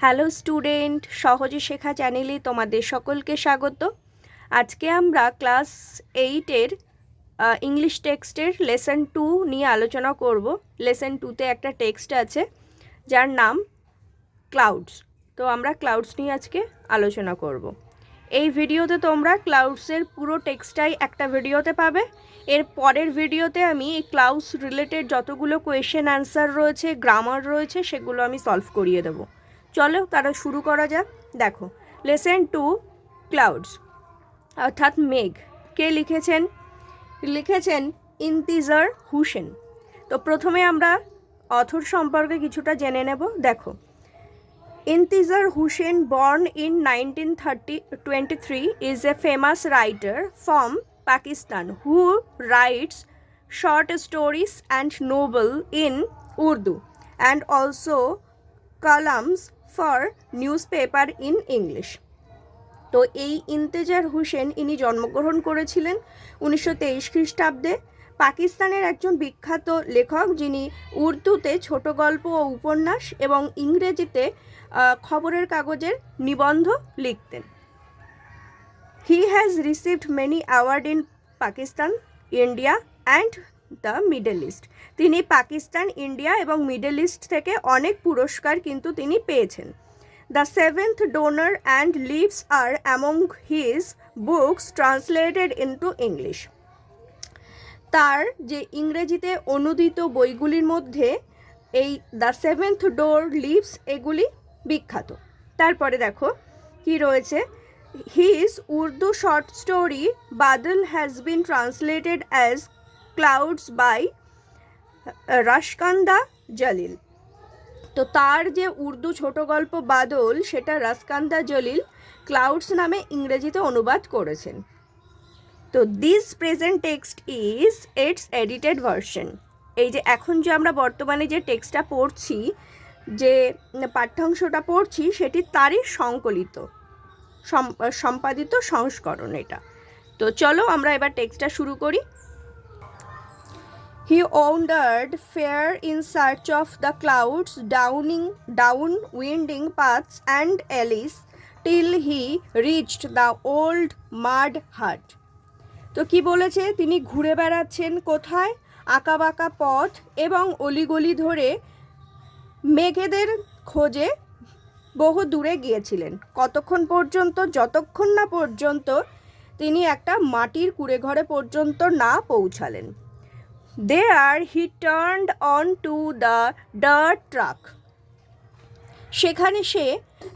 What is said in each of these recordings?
Hello student, সহজে শেখা চ্যানেলে তোমাদের সকলকে স্বাগত। আজকে আমরা ক্লাস 8-এর ইংলিশ টেক্সটের লেসন 2 নিয়ে আলোচনা করব। লেসন 2-তে একটা টেক্সট আছে যার নাম ক্লাউডস। তো আমরা ক্লাউডস নিয়ে আজকে আলোচনা করব। এই ভিডিওতে তোমরা ক্লাউডসের পুরো টেক্সটটাই একটা ভিডিওতে পাবে। এর পরের ভিডিওতে আমি এই ক্লাউডস রিলেটেড যতগুলো কোয়েশ্চেন অ্যান্সার রয়েছে, গ্রামার রয়েছে, সেগুলো আমি সলভ করিয়ে দেবো। চলো তারা শুরু করা যাক। দেখো, লেসন 2 ক্লাউডস অর্থাৎ মেঘ। কে লিখেছেন ইন্তিজার হুসেন। তো প্রথমে আমরা অথর সম্পর্কে কিছুটা জেনে নেব। দেখো, ইন্তিজার Hussain, born in 1923, is a famous writer from Pakistan who writes short stories and novel in Urdu and also columns for newspaper in English. তো এই ইন্তেজার হুসেন ইনি জন্মগ্রহণ করেছিলেন 1923 খ্রিস্টাব্দে। পাকিস্তানের একজন বিখ্যাত লেখক, যিনি উর্দুতে ছোট গল্প ও উপন্যাস এবং ইংরেজিতে খবরের কাগজের নিবন্ধ লিখতেন। He has received many award in Pakistan, India and the Middle East. তিনি পাকিস্তান, ইন্ডিয়া এবং মিডল ইস্ট থেকে অনেক পুরস্কার কিন্তু তিনি পেয়েছেন। The seventh donor and leaves are among his books translated into English. তার যে ইংরেজিতে অনুদিত বইগুলির মধ্যে এই দ্য সেভেন্থ ডোর লিভস এগুলি বিখ্যাত। তারপরে দেখো কি রয়েছে, his Urdu short story Badal has been translated as clouds by Rakhshanda Jalil. তো তার যে উর্দু ছোট গল্প বাদল, সেটা রাশকান্দা জলিল ক্লাউডস নামে ইংরেজিতে অনুবাদ করেছেন। তো this present text is it's edited version. এই যে এখন যে আমরা বর্তমানে যে টেক্সটটা পড়ছি, যে পাঠ্যাংশটা পড়ছি, সেটি তারই সংকলিত সম্পাদিত সংস্করণ এটা। তো চলো আমরা এবার টেক্সটটা শুরু করি। He wandered fair in search of the clouds, down winding paths and alleys, till he reached the old mud hut. তো কি বলেছে, তিনি ঘুরে বেড়াচ্ছেন কোথায়? আঁকাবাঁকা পথ এবং অলিগলি ধরে মেঘেদের খোঁজে বহু দূরে গিয়েছিলেন। কতক্ষণ পর্যন্ত? যতক্ষণ না পর্যন্ত তিনি একটা মাটির কুঁড়েঘরে পর্যন্ত না পৌঁছালেন। There he turned on to the dirt track. সেখানে সে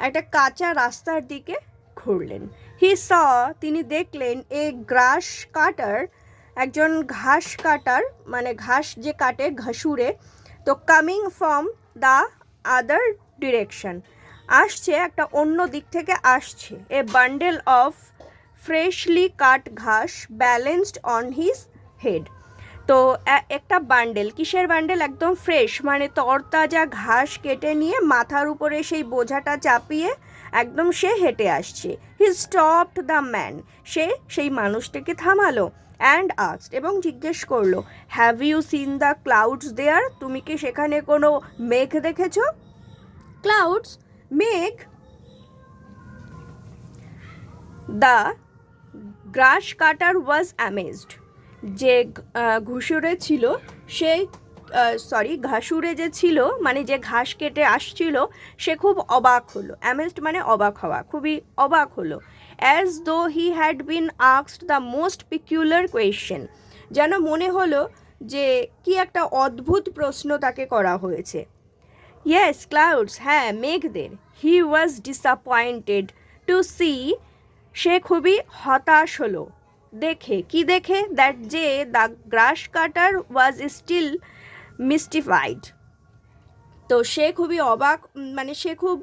একটা কাঁচা রাস্তার দিকে ঘুরলেন। He saw, তিনি দেখলেন, এ গ্রাস কাটার, একজন ঘাস কাটার, মানে ঘাস যে কাটে, ঘাসুরে। তো coming from the other direction, আসছে একটা অন্য দিক থেকে আসছে। এ বান্ডেল অফ ফ্রেশলি কাট ঘাস ব্যালেন্সড অন হিজ হেড। তো একটা বান্ডেল, কিসের বান্ডেল? একদম ফ্রেশ, মানে তরতাজা ঘাস কেটে নিয়ে মাথার উপরে সেই বোঝাটা চাপিয়ে একদম সে হেঁটে আসছে। হি স্টপড দ্য ম্যান, সে সেই মানুষটাকে থামালো। অ্যান্ড আস্কড, এবং জিজ্ঞেস করলো, have you seen the clouds there? তুমি কি সেখানে কোনো মেঘ দেখেছ? ক্লাউডস, মেঘ। The grass cutter was amazed, যে ঘুষুরে ছিল সে, ঘাসুরে যে ছিল, মানে যে ঘাস কেটে আসছিল, সে খুব অবাক হলো। অ্যামেজড মানে অবাক হওয়া, খুবই অবাক হলো। As though he had been asked the most peculiar question, যেন মনে হলো যে কি একটা অদ্ভুত প্রশ্ন তাকে করা হয়েছে। ইয়েস ক্লাউডস, হ্যাঁ মেঘদের। He was disappointed to see, সে খুবই হতাশ হলো দেখে। কি দেখে? দ্যাট যে the grass cutter was still mystified. তো সে খুবই অবাক, মানে সে খুব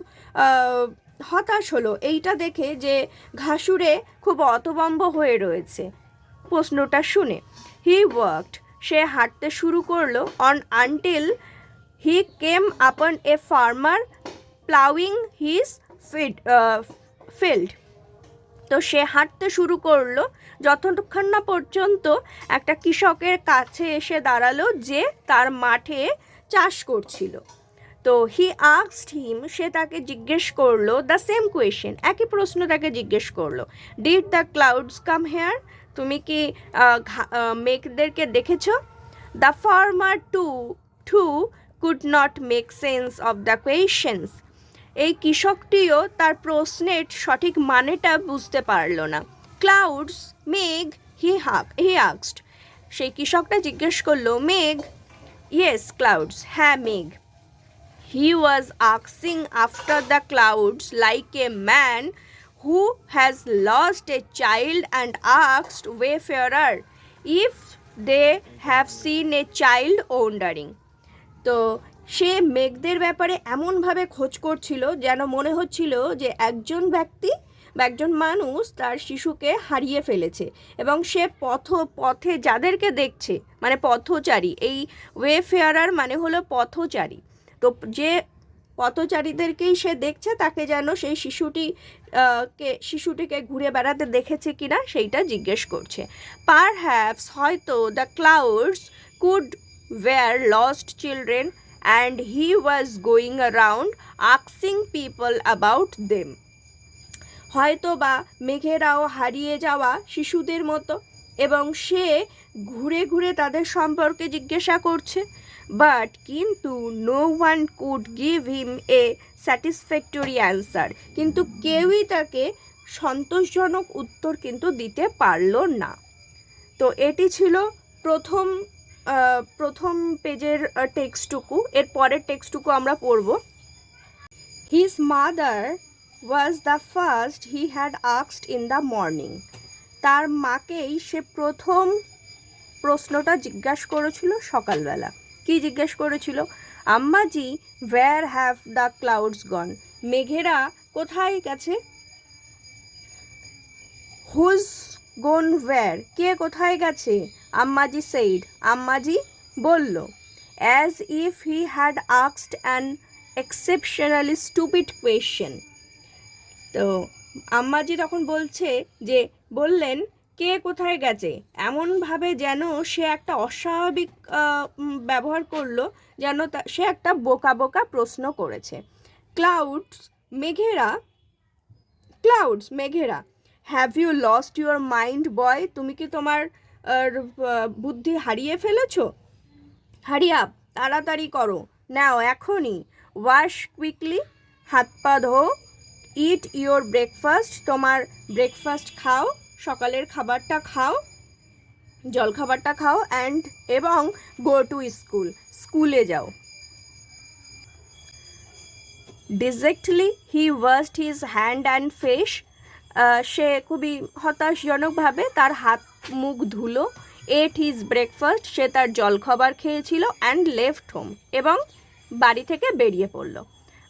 হতাশ হলো এইটা দেখে যে ঘাসুরে খুব হতভম্ব হয়ে রয়েছে প্রশ্নটা শুনে। হি ওয়ার্কড, সে হাঁটতে শুরু করলো। অন আনটিল হি কেম আপন a farmer ploughing his field. তো সে হাঁটতে শুরু করলো যতক্ষণ না পর্যন্ত একটা কৃষকের কাছে এসে দাঁড়ালো, যে তার মাঠে চাষ করছিল। তো হি আস্কড হিম, সে তাকে জিজ্ঞেস করলো দ্য সেম কোয়েশ্চেন, একই প্রশ্ন তাকে জিজ্ঞেস করলো, did the clouds come here, তুমি কি মেঘদেরকে দেখেছো? The farmer too could not make sense of the questions, এই কৃষকটিও তার প্রশ্নের সঠিক মানেটা বুঝতে পারল না। ক্লাউডস, মেঘ, হি আস্কড, সেই কৃষকটা জিজ্ঞেস করলো, মেঘ, ইয়েস ক্লাউডস, হ্যাঁ মেঘ। He was asking after the clouds like a man who has lost a child and asked wayfarer if they have seen a child wandering. তো সে মেঘদের ব্যাপারে এমনভাবে খোঁজ করছিল যেন মনে হচ্ছিল যে একজন ব্যক্তি বা একজন মানুষ তার শিশুকে হারিয়ে ফেলেছে, এবং সে পথে যাদেরকে দেখছে, মানে পথচারী, এই ওয়েফেয়ারার মানে হলো পথচারী, তো যে পথচারীদেরকেই সে দেখছে, তাকে যেন সেই শিশুটিকে ঘুরে বেড়াতে দেখেছে কিনা সেইটা জিজ্ঞেস করছে। পারহ্যাপস, হয়তো, the clouds could were lost children and he was going around asking people about them, হয়তো বা মেঘেরাও হারিয়ে যাওয়া শিশুদের মতো, এবং সে ঘুরে ঘুরে তাদের সম্পর্কে জিজ্ঞাসা করছে। বাট কিন্তু no one could give him a satisfactory answer, কিন্তু কেউই তাকে সন্তোষজনক উত্তর কিন্তু দিতে পারল না। তো এটি ছিল প্রথম পেজের টেক্সটটুকু। এর পরের টেক্সটটুকু আমরা পড়ব। His mother was the first he had asked in the morning, তার মাকেই সে প্রথম প্রশ্নটা জিজ্ঞাসা করেছিল সকালবেলা। কি জিজ্ঞেস করেছিল? আম্মাজি, ওয়্যার হ্যাভ দ্য ক্লাউডস গন, মেঘেরা কোথায় গেছে? হুজ গোন ওয়্যার, কে কোথায় গেছে? আম্মাজি সেইড, আম্মাজি বলল। As if he had asked an exceptionally stupid question, তো আম্মাজি তখন বললেন কে কোথায় গেছে, এমনভাবে যেন সে একটা অস্বাভাবিক ব্যবহার করলো, যেন সে একটা বোকা বোকা প্রশ্ন করেছে। ক্লাউডস, মেঘেরা, have you lost your mind boy, তুমি কি তোমার বুদ্ধি হারিয়ে ফেলেছো? হারি আপ, তাড়াতাড়ি করো, নাও এখনই। ওয়াশ কুইকলি, হাত পা ধো। ইট ইউর ব্রেকফাস্ট, তোমার ব্রেকফাস্ট খাও, সকালের খাবারটা খাও, জলখাবারটা খাও, এবং গো টু স্কুল, স্কুলে যাও। Dejectedly he washed his hand and face, সে খুবই হতাশজনকভাবে তার হাত মুখ ধুলো। এট হিজ ব্রেকফাস্ট, সে তার জলখাবার খেয়েছিল। অ্যান্ড লেফট হোম, এবং বাড়ি থেকে বেরিয়ে পড়ল।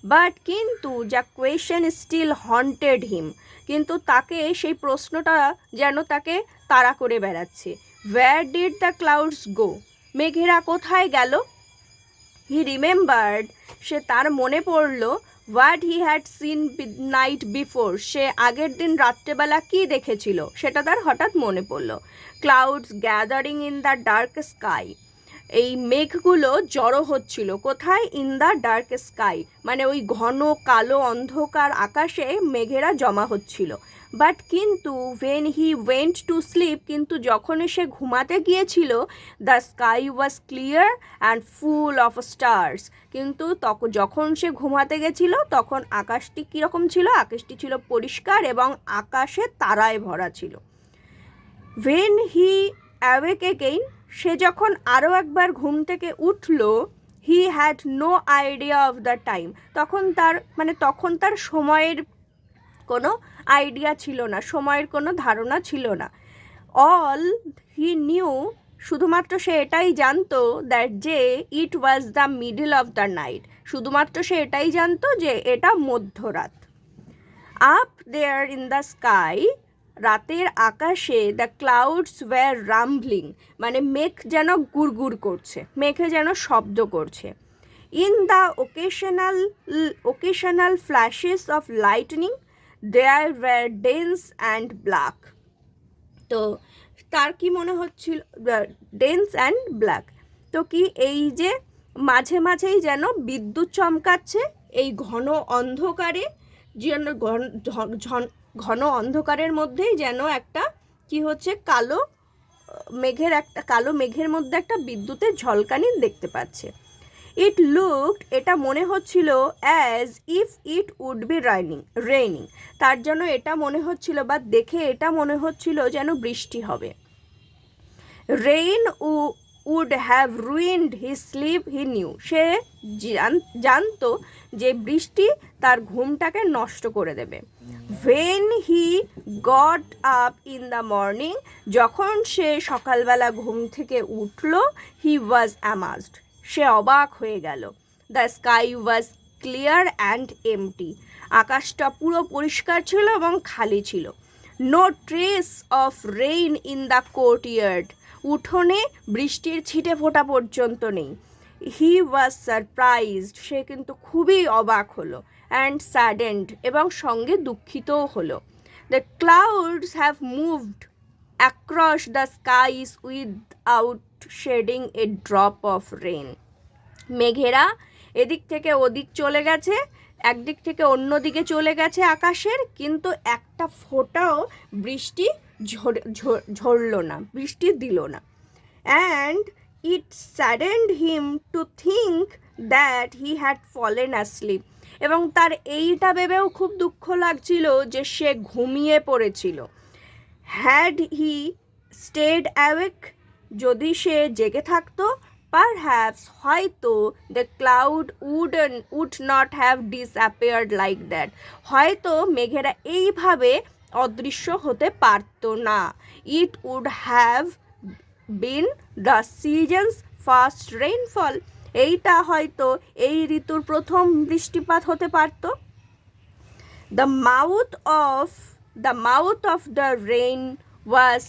বাট কিন্তু the question still haunted him, কিন্তু তাকে সেই প্রশ্নটা যেন তাকে তাড়া করে বেড়াচ্ছে। Where did the clouds go, মেঘেরা কোথায় গেল? হি রিমেম্বার্ড, সে তার মনে পড়ল। What he had seen night before, সে আগের দিন রাত্রেবেলা কি দেখেছিল সেটা তার হঠাৎ মনে পড়ল। Clouds gathering in the dark sky, এই মেঘগুলো জড়ো হচ্ছিল কোথায়? ইন দ্য ডার্ক স্কাই, মানে ওই ঘন কালো অন্ধকার আকাশে মেঘেরা জমা হচ্ছিল। বাট কিন্তু when he went to sleep, কিন্তু যখন সে ঘুমাতে গিয়েছিল, the sky was clear and full of stars, কিন্তু যখন সে ঘুমাতে গেছিল তখন আকাশটি কীরকম ছিল? আকাশটি ছিল পরিষ্কার এবং আকাশে তারায় ভরা ছিল। ওয়েন হি অ্যাওয়েক এগেইন, সে যখন আরও একবার ঘুম থেকে উঠল, he had no idea of the time, তখন তার সময়ের কোনো আইডিয়া ছিল না, সময়ের কোনো ধারণা ছিল না। অল হি নিউ, শুধুমাত্র সে এটাই জানতো দ্যাট যে it was the middle of the night, শুধুমাত্র সে এটাই জানতো যে এটা মধ্যরাত। Up there in the sky, রাতের আকাশে, দ্য ক্লাউডস ওয়্যার রাম্বলিং, মানে মেঘ যেন গুড়গুড় করছে, মেঘে যেন শব্দ করছে। In the occasional flashes of lightning there were dense and black, তো তার কি মনে হচ্ছিল? ডেন্স অ্যান্ড ব্ল্যাক, তো কি এই যে মাঝে মাঝেই যেন বিদ্যুৎ চমকাচ্ছে। এই ঘন অন্ধকারে যেন ঘন অন্ধকারের মধ্যেই যেন একটা কি হচ্ছে, কালো মেঘের মধ্যে একটা বিদ্যুতের ঝলকানি দেখতে পাচ্ছে। এটা মনে হচ্ছিল as if it would be raining. তার জন্য এটা মনে হচ্ছিল, বা দেখে এটা মনে হচ্ছিল যেন বৃষ্টি হবে। Rain would have ruined his sleep, he knew. সে জানতো যে বৃষ্টি তার ঘুমটাকে নষ্ট করে দেবে। When he got up in the morning, যখন সে সকালবেলা ঘুম থেকে উঠল, he was amazed, সে অবাক হয়ে গেল। The sky was clear and empty, আকাশটা পুরো পরিষ্কার ছিল এবং খালি ছিল। No trace of rain in the courtyard, উঠোনে বৃষ্টির ছিটে ফোঁটা পর্যন্ত নেই। He was surprised, সে কিন্তু খুবই অবাক হলো। And saddened, এবং সঙ্গে দুঃখিতও হলো। The clouds have moved across the skies without shedding a drop of rain, মেঘেরা এদিক থেকে ওদিক চলে গেছে, একদিক থেকে অন্য দিকে চলে গেছে আকাশের, কিন্তু একটা ফোঁটাও বৃষ্টি ঝরলো না, বৃষ্টি দিল না। And it saddened him to think that he had fallen asleep, এবং তার এইটা ভেবেও খুব দুঃখ লাগছিল যে সে ঘুমিয়ে পড়েছিল। Had he stayed awake, যদি সে জেগে থাকতো, perhaps হয়তো the cloud would not have disappeared like that, হয়তো মেঘেরা এইভাবে অদৃশ্য হতে পারতো না। It would have been the season's first rainfall, এইটা হয়তো এই ঋতুর প্রথম বৃষ্টিপাত হতে পারত। The mouth of the rain was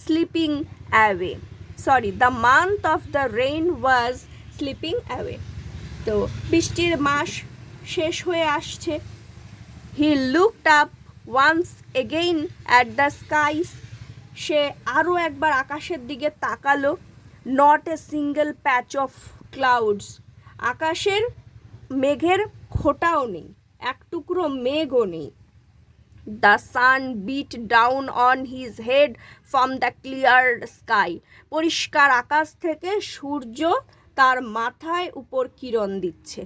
slipping away. The month of the rain was slipping away. তো বৃষ্টির মাস শেষ হয়ে আসছে। He looked up once again at the skies, সে আরও একবার আকাশের দিকে তাকালো। Not a single patch of clouds, আকাশের মেঘের খোঁটাও নেই, এক টুকরো মেঘও নেই। The sun beat down on his head from the clear sky, পরিষ্কার আকাশ থেকে সূর্য তার মাথায় উপর কিরণ দিচ্ছে।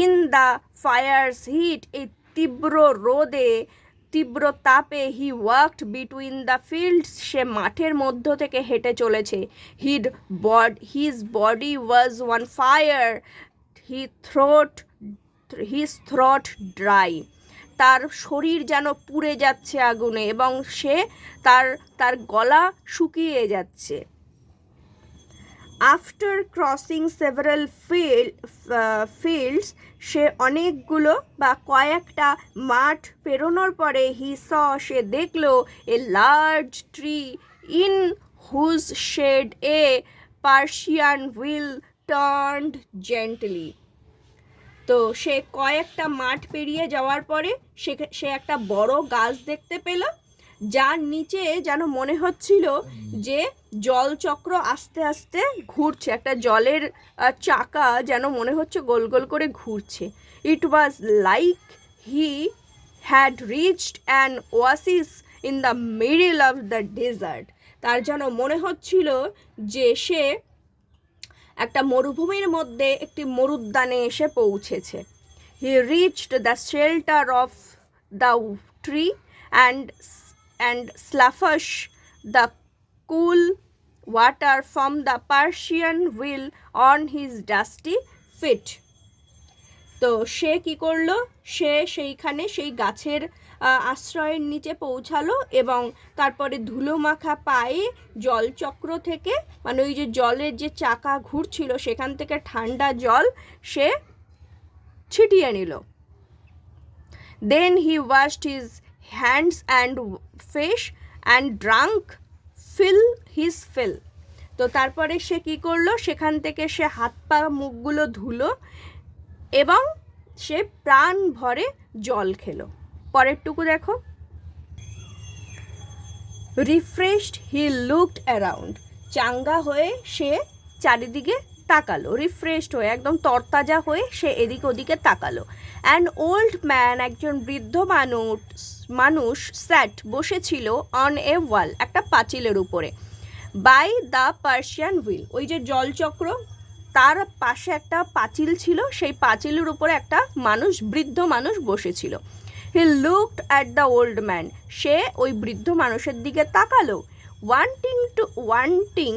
In the fire's heat, এই তীব্র রোদে, তীব্র তাপে, he walked between the fields, সে মাঠের মধ্য থেকে হেঁটে চলেছে। His body was on fire, his throat dry, তার শরীর যেন পুড়ে যাচ্ছে আগুনে, এবং সে তার গলা শুকিয়ে যাচ্ছে। আফটার ক্রসিং সেভারাল ফিল্ডস, সে অনেকগুলো বা কয়েকটা মাঠ পেরোনোর পরে সে দেখলো a large tree in whose shade a Persian wheel turned gently. তো সে কয়েকটা মাঠ পেরিয়ে যাওয়ার পরে সে একটা বড় গাছ দেখতে পেল, যার নিচে যেন মনে হচ্ছিল যে জলচক্র আস্তে আস্তে ঘুরছে, একটা জলের চাকা যেন মনে হচ্ছে গোল গোল করে ঘুরছে। It was like he had reached an oasis in the middle of the desert, তার যেন মনে হচ্ছিল যে সে একটা মরুভূমির মধ্যে একটি মরুদ্যানে এসে পৌঁছেছে। He reached the shelter of the tree and sluffs the cool water from the Persian wheel on his dusty feet. তো সে কি করলো, সে সেইখানে সেই গাছের আশ্রয়ের নিচে পৌঁছালো, এবং তারপরে ধুলো মাখা পায়ে জলচক্র থেকে, মানে ওই যে জলের যে চাকা ঘুরছিল সেখান থেকে ঠান্ডা জল সে ছিটিয়ে নিল। Then he washed his hands and face and drank his fill. তো তারপরে সে কি করলো, সেখান থেকে সে হাত পা মুখগুলো ধুলো এবং সে প্রাণ ভরে জল খেলো। পরেরটুকু দেখো। রিফ্রেশড হি লুকড অ্যারাউন্ড, চাঙ্গা হয়ে সে চারিদিকে তাকালো, রিফ্রেশড হয়ে, একদম তরতাজা হয়ে সে এদিক ওদিকে তাকালো। অ্যান ওল্ড ম্যান, একজন বৃদ্ধ মানুষ স্যাট বসেছিল অন এ ওয়াল, একটা পাঁচিলের উপরে, বাই দ্য পার্সিয়ান হুইল, ওই যে জলচক্র তার পাশে একটা পাঁচিল ছিল, সেই পাঁচিলের উপরে একটা বৃদ্ধ মানুষ বসেছিল। He looked at the old man, সে ওই বৃদ্ধ মানুষের দিকে তাকালো। Wanting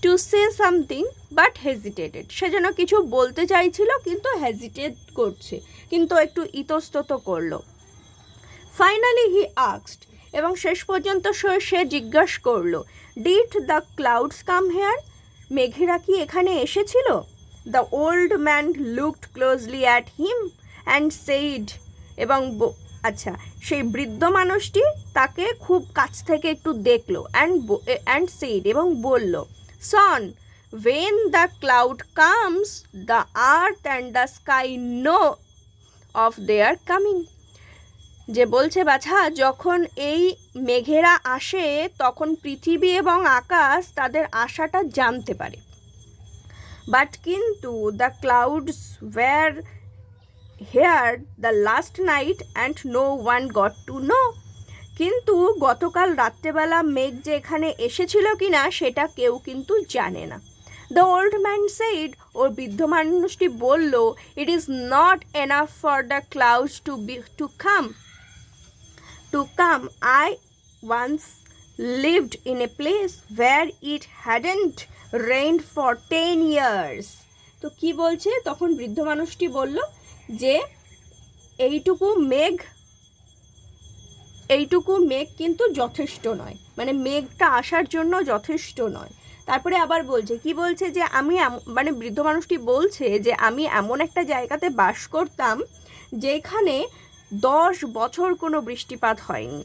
to say something but hesitated, সে যেন কিছু বলতে চাইছিল কিন্তু হেজিটেট করছে, কিন্তু একটু ইতস্তত করলো। ফাইনালি হি আস্কড, এবং শেষ পর্যন্ত সে জিজ্ঞাসা করলো, did the clouds come here, মেঘেরা কি এখানে এসেছিল? The old man looked closely at him and said, এবং আচ্ছা, সেই বৃদ্ধ মানুষটি তাকে খুব কাছ থেকে একটু দেখলো, অ্যান্ড সেইড, এবং বলল, সন, when the cloud comes, the earth and the sky know of their coming, যে বলছে, বাছা, যখন এই মেঘেরা আসে তখন পৃথিবী এবং আকাশ তাদের আশাটা জানতে পারে। বাট কিন্তু the clouds were here the last night and no one got to know, কিন্তু গতকাল রাত্রেবেলা মেঘ যে এখানে এসেছিল কিনা সেটা কেউ কিন্তু জানে না। দ্য ওল্ড ম্যান সেইড, ওর বৃদ্ধ মানুষটি বলল, it is not enough for the clouds to come, I once lived in a place where it hadn't rained for 10 years. তো কি বলছে তখন বৃদ্ধ মানুষটি বলল যে এইটুকু মেঘ কিন্তু যথেষ্ট নয়, মানে মেঘটা আসার জন্য যথেষ্ট নয়। তারপরে আবার বলছে, কি বলছে, যে মানে বৃদ্ধ মানুষটি বলছে যে আমি এমন একটা জায়গাতে বাস করতাম যেখানে 10 বছর কোনো বৃষ্টিপাত হয়নি।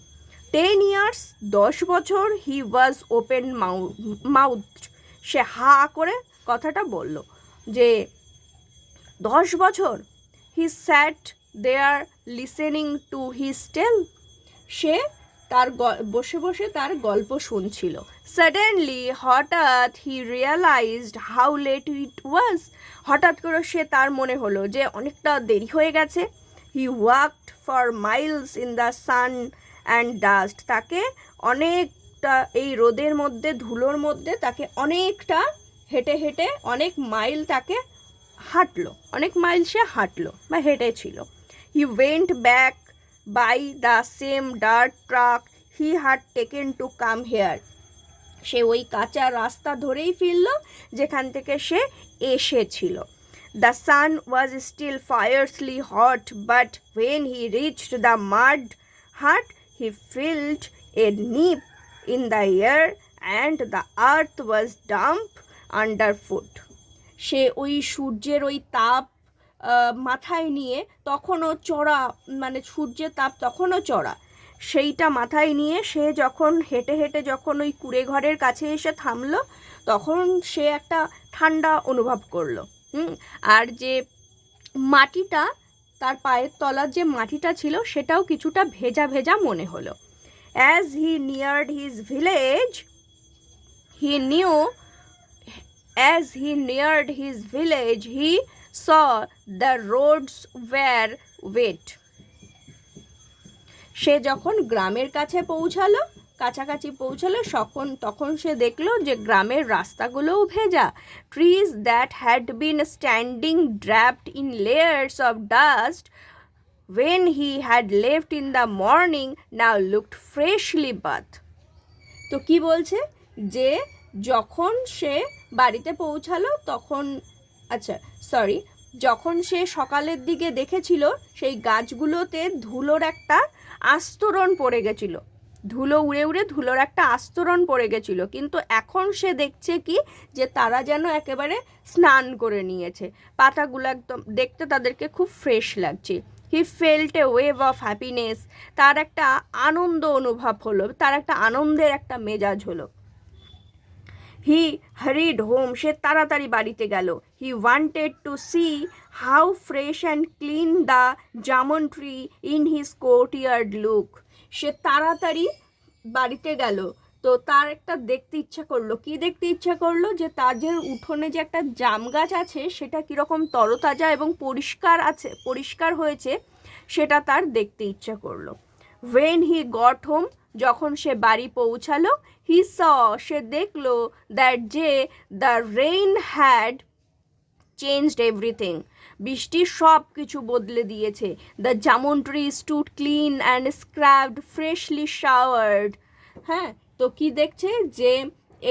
10 years, 10 বছর। হি ওয়াজ ওপেন মাউথ, সে হা করে কথাটা বলল যে 10 বছর। হি স্যাট দেয়ার লিসেনিং টু হিজ টেল, সে তার বসে বসে তার গল্প শুনছিল। সাডেনলি, হঠাৎ, হি রিয়ালাইজড হাউ লেট ইট ওয়াজ, হঠাৎ করে তার মনে হলো যে অনেকটা দেরি হয়ে গেছে। He walked for miles in the sun and dust, তাকে অনেকটা এই রোদের মধ্যে, ধুলোর মধ্যে তাকে অনেকটা হেঁটে হেঁটে অনেক মাইল সে হাঁটলো বা হেঁটেছিল। He went back by the same dirt track he had taken to come here, সে ওই কাঁচা রাস্তা ধরেই ফিরল যেখান থেকে সে এসেছিল। The sun was still fiercely hot, but when he reached the mud hut he felt a nip in the air and the earth was damp underfoot, সে ওই সূর্যের ওই তাপ মাথায় নিয়ে তখনও চড়া, মানে সূর্যের তাপ তখনও চড়া, সেইটা মাথায় নিয়ে সে যখন হেঁটে হেঁটে যখন ওই কুঁড়ে ঘরের কাছে এসে থামলো তখন সে একটা ঠান্ডা অনুভব করলো। আর যে মাটিটা, তার পায়ের তলার যে মাটিটা ছিল সেটাও কিছুটা ভেজা ভেজা মনে হলো। As he neared his village he saw the roads were wet, সে যখন গ্রামের কাছাকাছি পৌঁছালো তখন সে দেখলো যে গ্রামের রাস্তাগুলোও ভেজা। Trees that had been standing draped in layers of dust when he had left in the morning now looked freshly bathed, তো কি বলছে যে যখন সে বাড়িতে পৌঁছালো যখন সে সকালের দিকে দেখেছিল সেই গাছগুলোতে ধুলোর একটা আস্তরণ পড়ে গেছিল, ধুলো উড়ে উড়ে ধুলোর একটা আস্তরণ পড়ে গেছিল, কিন্তু এখন সে দেখছে কি যে তারা যেন একেবারে স্নান করে নিয়েছে, পাতাগুলো একদম দেখতে তাদেরকে খুব ফ্রেশ লাগছে। He felt a wave of happiness, তার একটা আনন্দ অনুভব হলো, তার একটা আনন্দের একটা মেজাজ হলো। হি হারিড হোম, সে তাড়াতাড়ি বাড়িতে গেল। He wanted to see how fresh and clean the jamun tree in his courtyard look, সে তাড়াতাড়ি বাড়িতে গেল তো তার একটা দেখতে ইচ্ছা করলো। কি দেখতে ইচ্ছা করলো? যে তার যে উঠোনে যে একটা জাম গাছ আছে সেটা কীরকম তরতাজা এবং পরিষ্কার হয়েছে সেটা তার দেখতে ইচ্ছা করলো। When he got home, যখন সে বাড়ি পৌঁছালো, he saw, সে দেখলো that the rain had changed everything, বৃষ্টি সব কিছু বদলে দিয়েছে। The jamun tree stood clean and scrubbed, freshly showered. হ্যাঁ, তো কি দেখছে? যে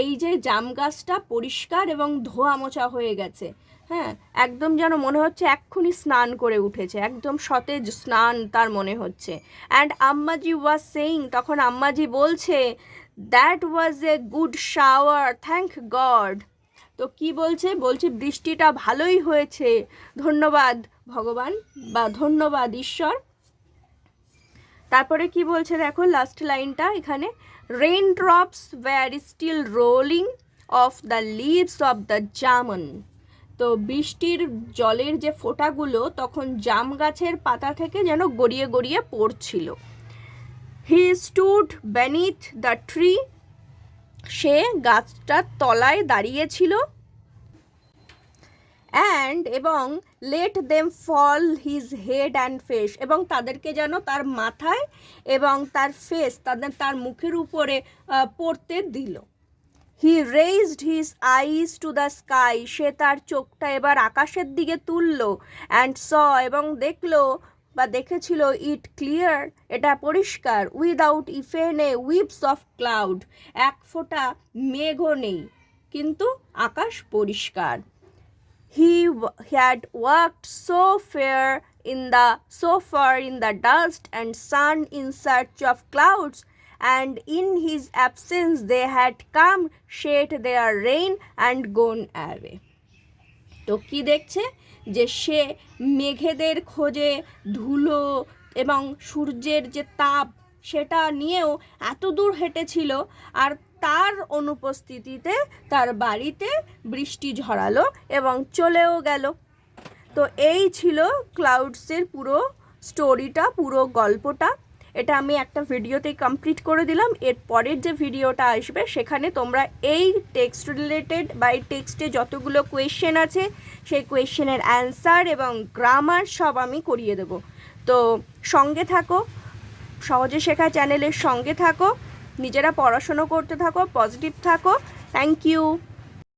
এই যে জাম গাছটা পরিষ্কার এবং ধোয়া মোছা হয়ে গেছে। হ্যাঁ, একদম যেন মনে হচ্ছে এক্ষুনি স্নান করে উঠেছে, একদম সতেজ স্নান তার মনে হচ্ছে। অ্যান্ড আম্মাজি ওয়াজ সেইং, তখন আম্মাজি বলছে, that was a good shower, thank god. তো কি বলছে? বলছে বৃষ্টিটা ভালোই হয়েছে, ধন্যবাদ ভগবান বা ধন্যবাদ ঈশ্বর। তারপরে কি বলছে দেখো লাস্ট লাইনটা এখানে, rain drops were still rolling off the leaves of the jamun. তো বৃষ্টির জলের যে ফোঁটাগুলো তখন জাম গাছের পাতা থেকে যেন গড়িয়ে গড়িয়ে পড়ছিল। He stood beneath the tree, সে গাছটার তলায় দাঁড়িয়েছিল। অ্যান্ড এবং let them fall his head and face, এবং তাদেরকে যেন তার মাথায় এবং তার ফেস তার মুখের উপরে পড়তে দিল। He raised his eyes to the sky, সে তার চোখটা এবার আকাশের দিকে তুলল। অ্যান্ড স, এবং দেখলো বা দেখেছিল, ইট ক্লিয়ার, এটা পরিষ্কার, উইদাউট ইফেন এ উইপস অফ ক্লাউড, এক ফোঁটা মেঘও নেই, কিন্তু আকাশ পরিষ্কার। He had walked so far in the dust and sun in search of clouds, and in his absence they had come, shed their rain and gone away. তো কি দেখছে? যে সে মেঘেদের খোঁজে, ধুলো এবং সূর্যের যে তাপ সেটা নিয়েও এত দূর হেঁটেছিল, আর তার অনুপস্থিতিতে তার বাড়িতে বৃষ্টি ঝরালো এবং চলেও গেল। তো এই ছিল ক্লাউডসের পুরো স্টোরিটা, পুরো গল্পটা। এটা আমি একটা ভিডিওতেই কমপ্লিট করে দিলাম। এর পরের যে ভিডিওটা আসবে সেখানে তোমরা এই টেক্সট রিলেটেড বা এই টেক্সটে যতগুলো কোয়েশ্চেন আছে সেই কোয়েশ্চেনের অ্যান্সার এবং গ্রামার সব আমি করিয়ে দেব। তো সঙ্গে থাকো, সহজে শেখা চ্যানেলের সঙ্গে থাকো, নিজেরা পড়াশুনো করতে থাকো, পজিটিভ থাকো। Thank you.